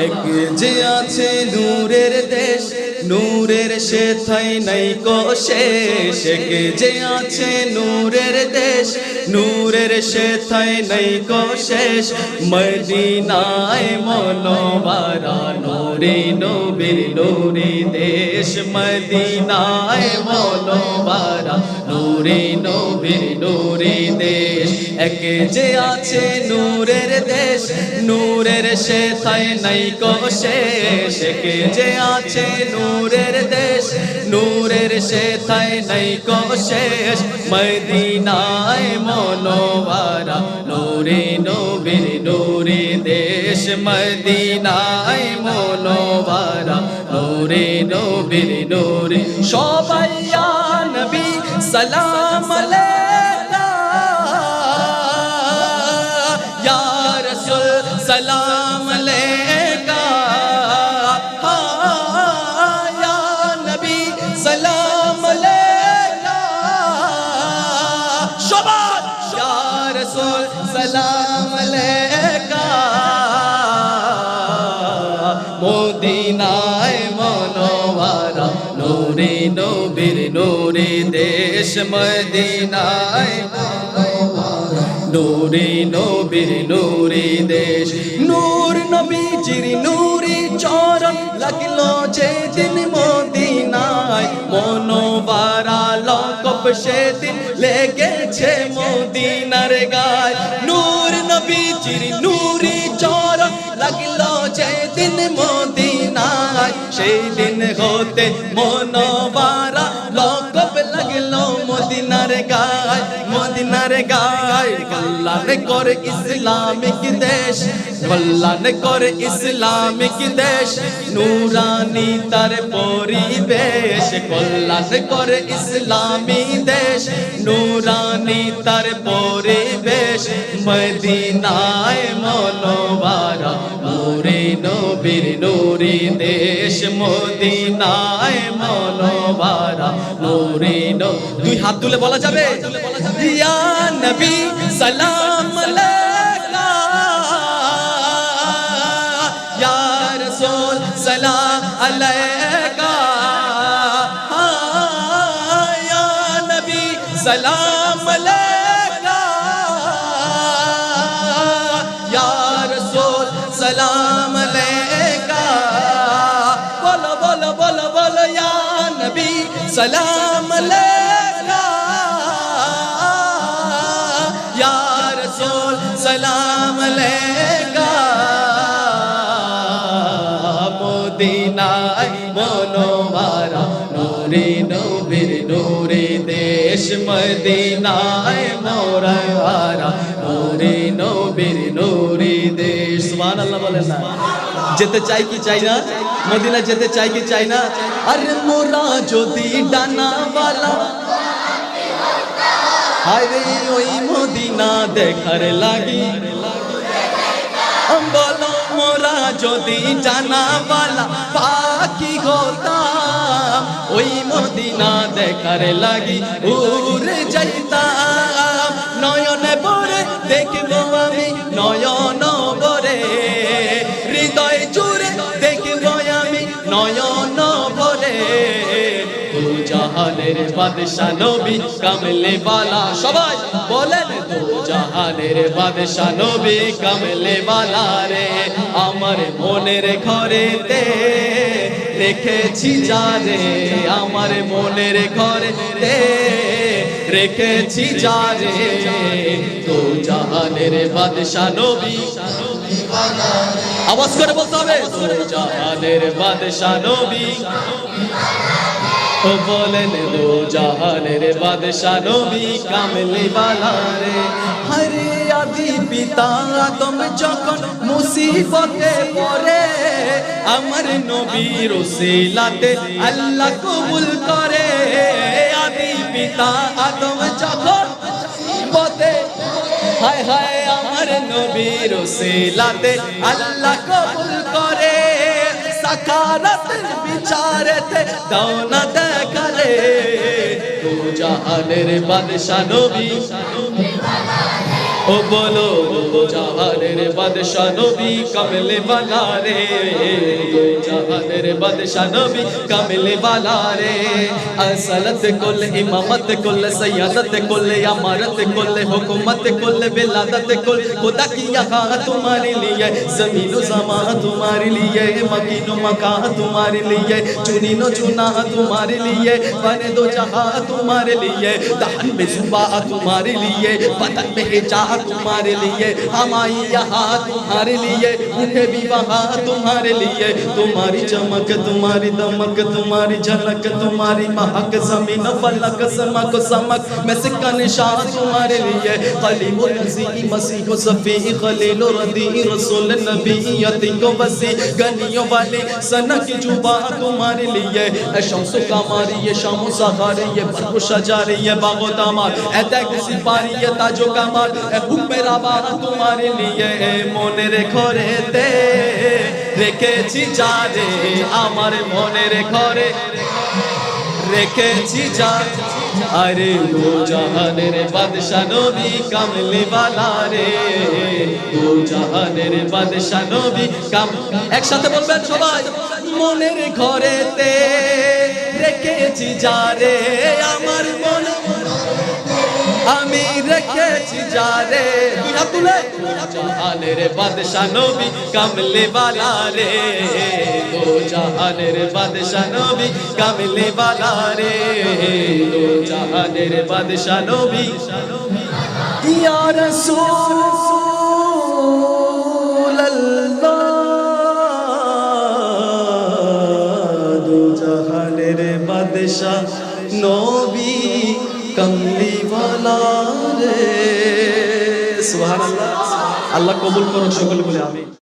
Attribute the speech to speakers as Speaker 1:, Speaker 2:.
Speaker 1: এক যে আছে নূরের দেশ, নূরের সেথায় নাই কো শেষ। এক যে আছে নূরের দেশ, নূরের সেথায় নাই কো শেষ। মদিনায় মনোবরা নূরে নবীর নূরে দেশ। মদিনায় মনোবরা নূরে নবীর নূরে দেশ। এক যে আছে নূরের দেশ, নূরের সেথায় নাই কো শেষ। এক যে আছে নূরের দেশ, নূরের সেথায় নাই কো শেষ। মদিনায় মনোবরা নূরে নবীর নূরে দেশ। মদিনায় মনোবরা নূরে নবীর নূরে। সবাই ইয়া নবী সালাম আলাইকা, ইয়া রাসূল সালাম আলাইকা, ইয়া নবী সালাম আলাইকা। সবাই ইয়া রাসূল সালাম আলাইকা। মদিনায় মনোবরা নূরে নবীর নূরে দেশ। মদিনায় নূরে নবীর নূরে দেশ। নূর নবীজির নূরে চরণ লাগলো যেদিন মদিনায়। মনোবরা লকব সেদিন লেগেছে মদিনার গায়। নূর নবীজির নূরে চরণ লাগলো যেদিন মদিনায়। সেই দিন হতে মনোবরা লকব লাগলো মদিনার গায়। মদিনার গায় কল্যাণ করে ইসলামিক দেশ, কল্যাণ করে ইসলামিক দেশ। নূরানি তার পরিবেশ, কল্যাণ করে ইসলামী দেশ। নূরানি তার পরিবেশ। মদিনায় মনোবরা নূরে নবীর নূরে দেশ। মদিনায় মনোবরা নূরে দুই হাত তুলে বলা যাবে ইয়া নবী সালাম আলাইকা, ইয়া রাসূল সালাম আলাইকা, ইয়া নবী সালাম আলাইকা, ইয়া রাসূল সালাম আলাইকা। বলো বলো বলো বলো ইয়া নবী সালাম আলাইকা, ইয়া রাসূল সালাম আলাইকা। মদিনায় মনোবরা নূরে নবীর নূরে দেশ। মদিনায় মনোবরা নূরে নবীর নূরে দেশ। সুবহানাল্লাহ বলেন না? যেতে চাই কি চাই না? মদিনা যেতে চাই কি চাই না? আরে মোরা যদি ডানাওয়ালা আরে ওই মদিনা দেখার লাগি। বলো মোরা যদি জানাওয়ালা পাখি হতাম, ওই মদিনা দেখার লাগি উড়ে যাইতাম। নয়নে ভরে দেখবো আমি, নয়ন ভরে হৃদয় জুড়ে দেখবো আমি, নয়ন ভরে। দু জাহানের বাদশা নবী কামলে বালা। সবাই বলেন দু জাহানের বাদশা নবী কামলে বালা রে। আমার মনের ঘরেতে রেখেছি যারে, আমার মনের ঘরেতে রেখেছি যারে। দু জাহানের বাদশা নবী। আওয়াজ করে বলতে হবে দু জাহানের বাদশা নবী। ও বলেন দু জাহানের বাদশা নবী কামলে বালা রে। হরে আদি পিতা আদম যখন মুসিবতে পড়ে, আমার নবীর ওসিলাতে আল্লাহ কবুল করে। আদি পিতা আদম যখন মুসিবতে, হায় হায় আমার নবীর ওসিলাতে আল্লাহ কবুল করে। সাকারাতের বিচারেতে দাও না দেখা রে। দু জাহানের বাদশা নবী। ও ও বলো দো জাহানের বাদশা নবী কামলে वाला রে দো জাহানের বাদশা নবী কামলে वाला রে আসলত কুল ইমামত কুল সৈয়দত কুল ইমারত কুল हुकूमत कुल विलादत कुल खुदा की यहाँ तुम्हारे लिए ज़मीन व ज़मा तुम्हारे लिए मकीन व मकां तुम्हारे लिए चुनी नो चुना तुम्हारे लिए बने दो जहाँ तुम्हारे लिए दहन में जुबा तुम्हारे लिए बदन में हिजा तुम्हारे लिए हम आई यहाँ तुम्हारे लिए उठे भी वहाँ तुम्हारे लिए तुम्हारी चमक तुम्हारी दमक तुम्हारी झलक तुम्हारी महक ज़मीन फलक समक समक मैं सिक्का निशान तुम्हारे लिए खलील नज़ी मसीह सफ़ी खलील रदी रसूल नबी यतीको वसी गनियों वाली सना की जुबा तुम्हारे लिए ए शम्स कमारी ये शाम सहारी ये बरक़ शजारी ये बागो दामार ए तक सिपारी ये ताजो कमाल ए हुक्म रवा तुम्हारे लिए मोने रे खोरेते রেখেছি যারে আমার মনের ঘরে রেখেছি যা আরে দো জাহানের বাদশা নবী কামলে वाला রে দো জাহানের বাদশা নবী একসাথে বলবেন সবাই মনের ঘরেতে রেখেছি যারে আমার মনে আমি রেখেছি যারে দুই হাত তুলে জাহানের বাদশা নবী কামলে वाला রে দো জাহানের বাদশা নবী কামলে वाला রে দো জাহানের বাদশা নবী ইয়া রাসূল আল্লাহ দো জাহানের বাদশা নবী कमली वाला रे सुभान अल्लाह अल्लाह कबूल करो सकल बोले आमीन।